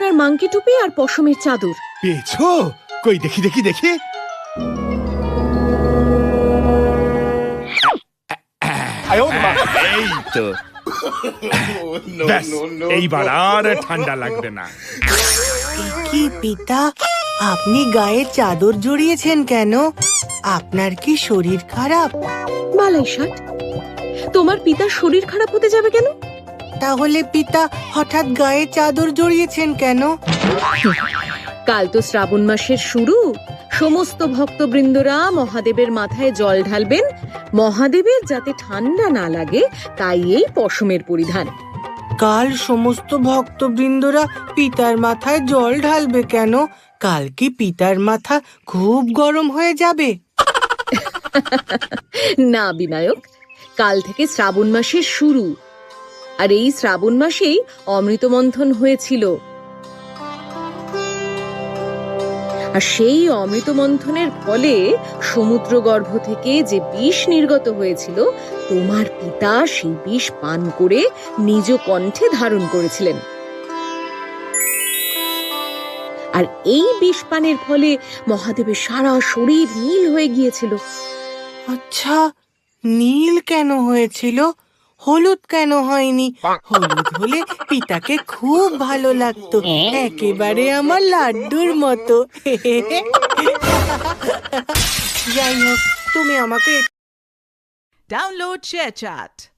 আপনার মাংকি টুপি আর পশমের চাদর। পেয়েছো? কই দেখি দেখি দেখি। এই তো ব্যাস, এইবার আর ঠান্ডা লাগবে না। কি পিতা, আপনি গায়ে চাদর জড়িয়েছেন কেন? আপনার কি শরীর খারাপ? বালাই ষাট, তোমার পিতার শরীর খারাপ হতে যাবে কেন? তাহলে পিতা হঠাৎ গায়ে চাদর জড়িয়েছেন কেন? কাল তো শ্রাবণ মাসের শুরু। সমস্ত ভক্তবৃন্দরা মহাদেবের মাথায় জল ঢালবেন। মহাদেবের যাতে ঠান্ডা না লাগে তাই এই পশমের পরিধান। কাল সমস্ত ভক্তবৃন্দরা পিতার মাথায় জল ঢালবে কেন? কাল কি পিতার মাথা খুব গরম হয়ে যাবে? না বিনায়ক, কাল থেকে শ্রাবণ মাসের শুরু, আর এই শ্রাবণ মাসেই অমৃত মন্থন হয়েছিল। আর সেই অমৃত মন্থনের ফলে সমুদ্রগর্ভ থেকে যে বিষ নির্গত হয়েছিল, তোমার পিতা সেই বিষ পান করে নিজ কণ্ঠে ধারণ করেছিলেন। আর এই বিষ পানের ফলে মহাদেবের সারা শরীর নীল হয়ে গিয়েছিল। আচ্ছা, নীল কেন হয়েছিল? হলুদ কেন হয়নি? হলুদ হলে পিতাকে খুব ভালো লাগতো, একেবারে আমার লাড্ডুর মতো। যাই হোক, তুমি আমাকে Download ShareChat.